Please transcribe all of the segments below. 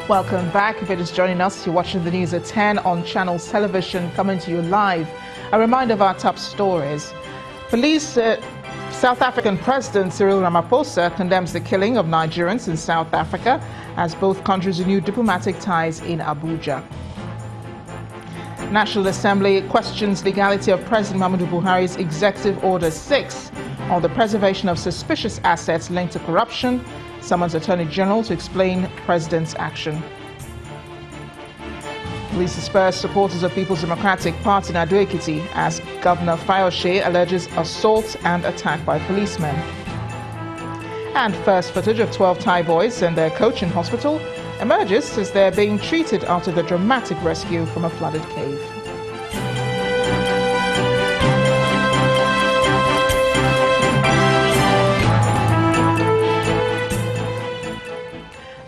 Welcome back. If you're just joining us, you're watching the news at 10 on Channels Television, coming to you live. A reminder of our top stories. South African President Cyril Ramaphosa condemns the killing of Nigerians in South Africa as both countries renew diplomatic ties in Abuja. National Assembly questions legality of President Muhammadu Buhari's Executive Order 6 on the preservation of suspicious assets linked to corruption. Summons Attorney General to explain President's action. Police disperse supporters of People's Democratic Party in Ado-Ekiti as Governor Fayose alleges assault and attack by policemen. And first footage of 12 Thai boys and their coach in hospital emerges as they're being treated after the dramatic rescue from a flooded cave.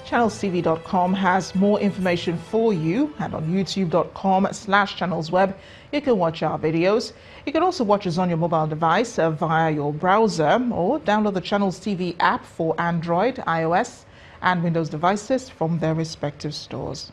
ChannelsTV.com has more information for you, and on youtube.com/channelsweb you can watch our videos. You can also watch us on your mobile device via your browser, or download the Channels TV app for Android, iOS and Windows devices from their respective stores.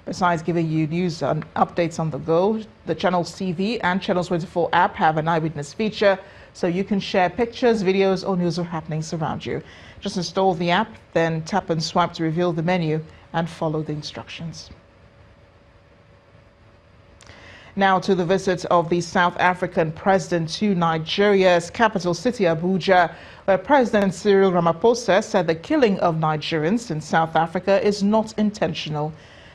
Besides giving you news and updates on the go, the Channels TV and Channels 24 app have an eyewitness feature, so you can share pictures, videos or news or happenings around you. Just install the app, then tap and swipe to reveal the menu and follow the instructions. Now to the visit of the South African president to Nigeria's capital city, Abuja, where President Cyril Ramaphosa said the killing of Nigerians in South Africa is not intentional.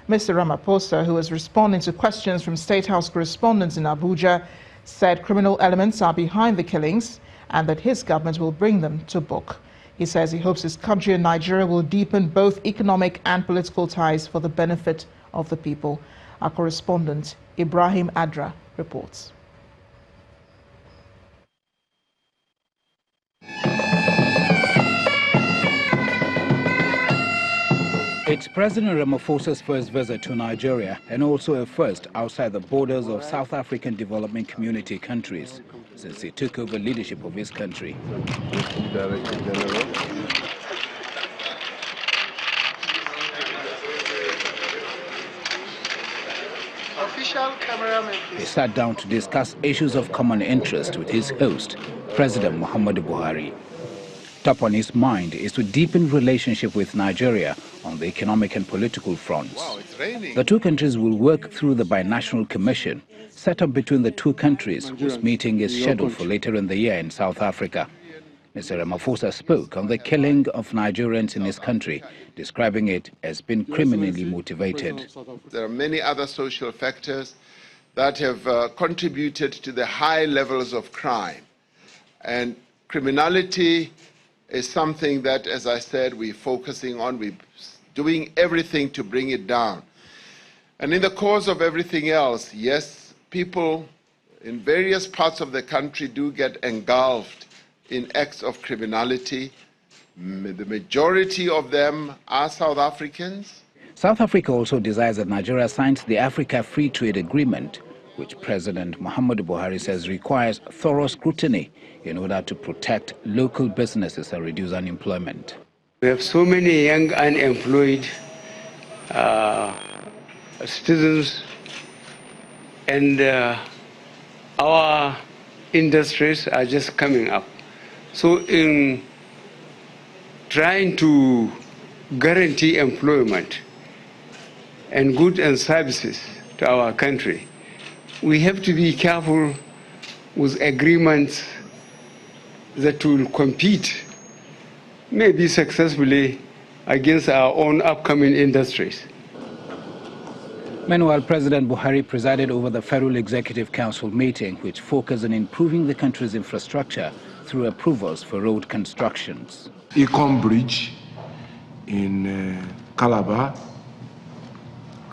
Mr. Ramaphosa, who was responding to questions from State House correspondents in Abuja, said criminal elements are behind the killings and that his government will bring them to book. He says he hopes his country and Nigeria will deepen both economic and political ties for the benefit of the people. Our correspondent, Ibrahim Adra, reports. It's President Ramaphosa's first visit to Nigeria and also a first outside the borders of South African Development Community countries since he took over leadership of his country. He sat down to discuss issues of common interest with his host, President Muhammadu Buhari. Top on his mind is to deepen relationship with Nigeria on the economic and political fronts. The two countries will work through the Binational Commission set up between the two countries, whose meeting is scheduled for later in the year in South Africa. Mr. Ramaphosa spoke on the killing of Nigerians in his country, describing it as being criminally motivated. There are many other social factors that have contributed to the high levels of crime. And criminality is something that, as I said, we're focusing on. We're doing everything to bring it down. And in the course of everything else, yes, people in various parts of the country do get engulfed in acts of criminality. The majority of them are South Africans. South Africa also desires that Nigeria signs the Africa Free Trade Agreement, which President Muhammadu Buhari says requires thorough scrutiny in order to protect local businesses and reduce unemployment. We have so many young unemployed citizens, and our industries are just coming up. So in trying to guarantee employment and goods and services to our country, we have to be careful with agreements that will compete, maybe successfully, against our own upcoming industries. Meanwhile, President Buhari presided over the Federal Executive Council meeting, which focused on improving the country's infrastructure through approvals for road constructions. Econ Bridge in Calabar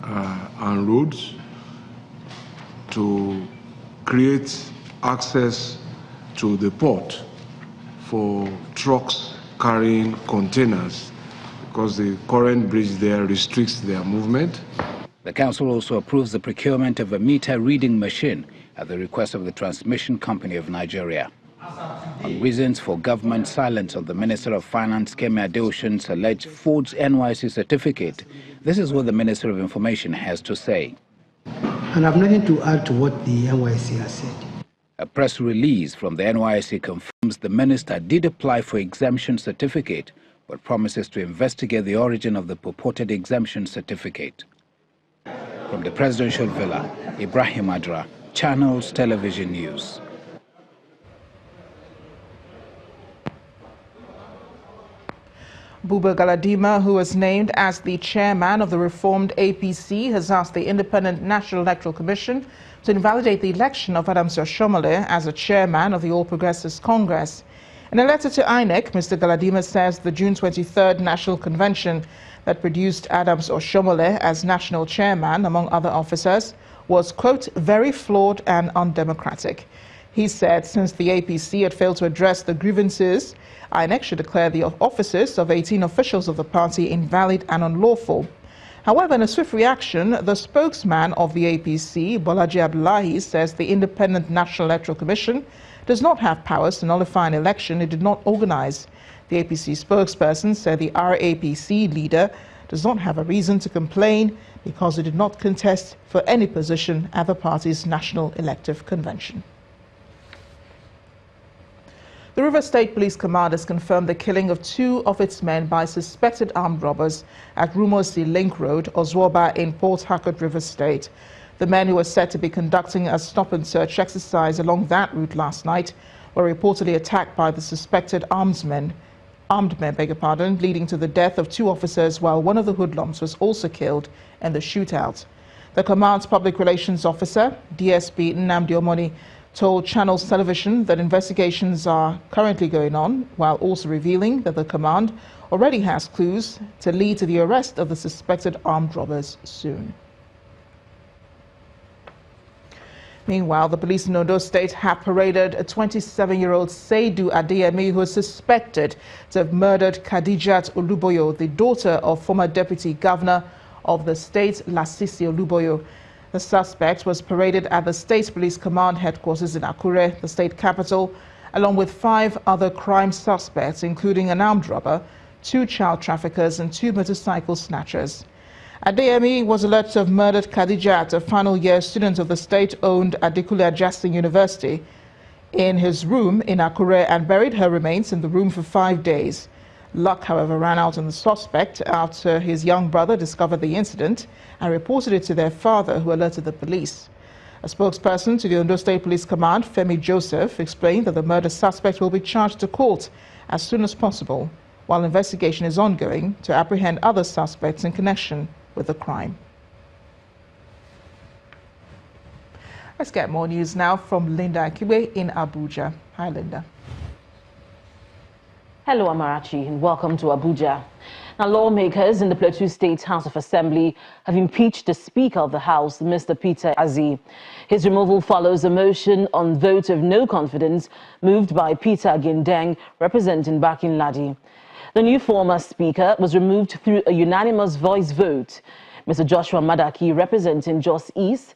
and roads to create access to the port for trucks carrying containers, because the current bridge there restricts their movement. The council also approves the procurement of a meter reading machine at the request of the Transmission Company of Nigeria. On reasons for government silence on the Minister of Finance, Kemi Adeosun's alleged forged NYC certificate, this is what the Minister of Information has to say. And I have nothing to add to what the NYC has said. A press release from the NYC confirms the minister did apply for exemption certificate, but promises to investigate the origin of the purported exemption certificate. From the presidential villa, Ibrahim Adra, Channels Television News. Buba Galadima, who was named as the chairman of the reformed APC, has asked the Independent National Electoral Commission to invalidate the election of Adams Oshomole as a chairman of the All Progressives Congress. In a letter to INEC, Mr. Galadima says the June 23rd National Convention that produced Adams Oshomole as national chairman, among other officers, was, quote, very flawed and undemocratic. He said since the APC had failed to address the grievances, INEC should declare the offices of 18 officials of the party invalid and unlawful. However, in a swift reaction, the spokesman of the APC, Bolaji Abdullahi, says the Independent National Electoral Commission does not have powers to nullify an election it did not organize. The APC spokesperson said the RAPC leader does not have a reason to complain because he did not contest for any position at the party's National Elective Convention. The River State Police Command has confirmed the killing of 2 of its men by suspected armed robbers at Rumosi Link Road, Ozwoba in Port Harcourt, River State. The men who were said to be conducting a stop-and-search exercise along that route last night were reportedly attacked by the suspected armed men, leading to the death of 2 officers, while one of the hoodlums was also killed in the shootout. The command's public relations officer, DSP Nnamdi Omoni, told Channels Television that investigations are currently going on, while also revealing that the command already has clues to lead to the arrest of the suspected armed robbers soon. Meanwhile, the police in Ondo State have paraded a 27-year-old Seidu Adeyemi who is suspected to have murdered Khadijat Oluboyo, the daughter of former Deputy Governor of the state, Lasisi Oluboyo. The suspect was paraded at the State Police Command headquarters in Akure, the state capital, along with 5 other crime suspects, including an armed robber, 2 child traffickers and 2 motorcycle snatchers. Adeyemi was alleged to have murdered Khadijat, a final-year student of the state-owned Adekunle Ajasin University, in his room in Akure and buried her remains in the room for 5 days. Luck, however, ran out on the suspect after his young brother discovered the incident and reported it to their father, who alerted the police. A spokesperson to the Ondo State Police Command, Femi Joseph, explained that the murder suspect will be charged to court as soon as possible, while investigation is ongoing to apprehend other suspects in connection with the crime. Let's get more news now from Linda Akiwe in Abuja. Hi, Linda. Hello, Amarachi, and welcome to Abuja. Now, lawmakers in the Plateau State House of Assembly have impeached the Speaker of the House, Mr. Pt.2. His removal follows a motion on vote of no confidence moved by Peter Gindeng, representing Bakin Ladi. The new former Speaker was removed through a unanimous voice vote. Mr. Joshua Madaki, representing Jos East,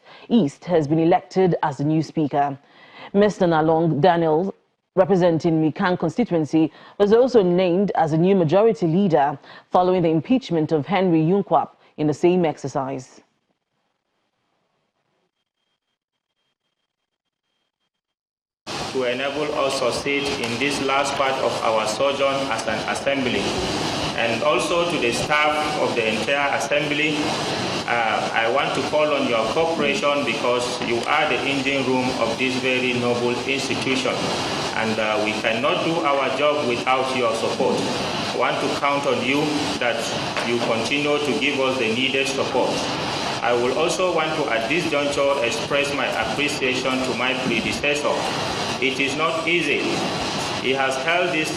has been elected as the new Speaker. Mr. Nalong Daniel, representing Mikan constituency, was also named as a new majority leader following the impeachment of Henry Yunkwap in the same exercise. To enable us to succeed in this last part of our sojourn as an assembly, and also to the staff of the entire assembly, I want to call on your cooperation because you are the engine room of this very noble institution, and we cannot do our job without your support. I want to count on you that you continue to give us the needed support. I will also want to, at this juncture, express my appreciation to my predecessor. It is not easy. He has held this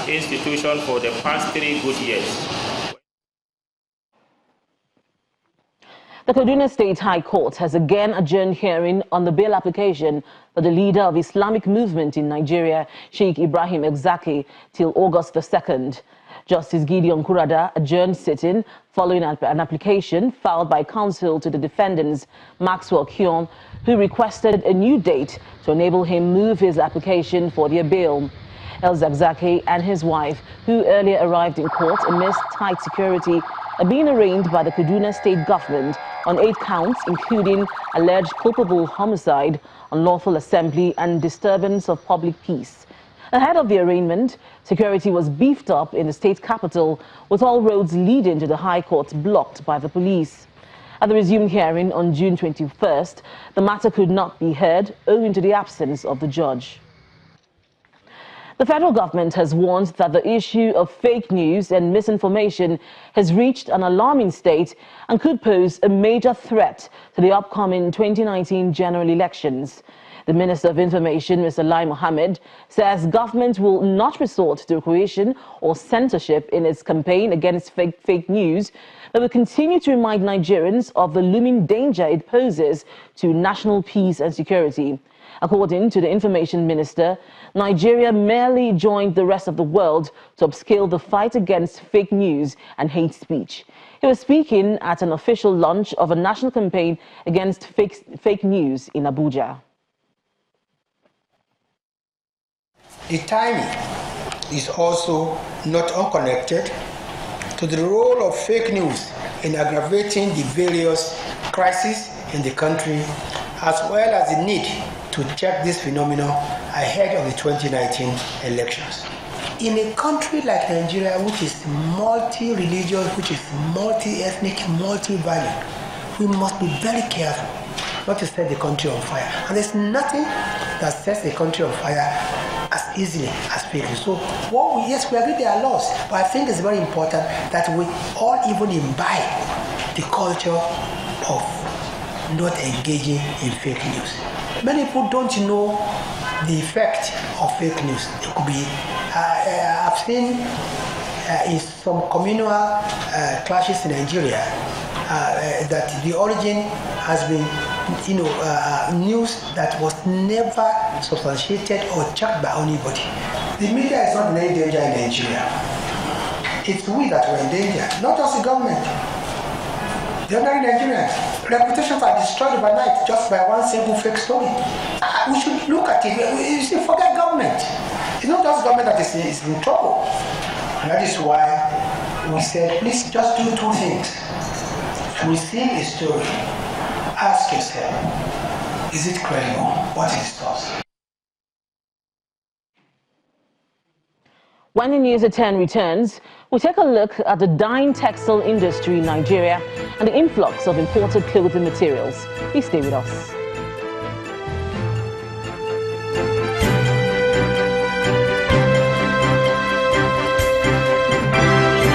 institution for the past 3 good years. The Kaduna State High Court has again adjourned hearing on the bail application for the leader of Islamic movement in Nigeria, Sheikh Ibrahim El-Zakzaky, till August the 2nd. Justice Gideon Kurada adjourned sitting following an application filed by counsel to the defendants, Maxwell Kyon, who requested a new date to enable him move his application for their bail. El-Zakzaky and his wife, who earlier arrived in court amidst tight security, are being arraigned by the Kaduna state government on 8 counts, including alleged culpable homicide, unlawful assembly and disturbance of public peace. Ahead of the arraignment, security was beefed up in the state capital, with all roads leading to the High Court blocked by the police. At the resumed hearing on June 21st, the matter could not be heard owing to the absence of the judge. The federal government has warned that the issue of fake news and misinformation has reached an alarming state and could pose a major threat to the upcoming 2019 general elections. The Minister of Information, Mr. Lai Mohammed, says government will not resort to coercion or censorship in its campaign against fake news, but will continue to remind Nigerians of the looming danger it poses to national peace and security. According to the Information Minister, Nigeria merely joined the rest of the world to upscale the fight against fake news and hate speech. He was speaking at an official launch of a national campaign against fake news in Abuja. The timing is also not unconnected to the role of fake news in aggravating the various crises in the country, as well as the need to check this phenomenon ahead of the 2019 elections. In a country like Nigeria, which is multi-religious, which is multi-ethnic, multi-valued, we must be very careful not to set the country on fire. And there's nothing that sets the country on fire as easily as fake news. So, yes, we agree there are laws, but I think it's very important that we all even imbibe the culture of not engaging in fake news. Many people don't know the effect of fake news. It could be, I've seen in some communal clashes in Nigeria that the origin has been, news that was never substantiated or checked by anybody. The media is not in any danger in Nigeria. It's we that were in danger, not just the government. The ordinary Nigerians, reputations are destroyed overnight just by one single fake story. We should look at it. You see, forget government. It's not just government that is in trouble. And that is why we said, please just do 2 things. To receive a story, ask yourself, is it credible? What is the source? When the News at 10 returns, we'll take a look at the dying textile industry in Nigeria and the influx of imported clothing materials. Please stay with us.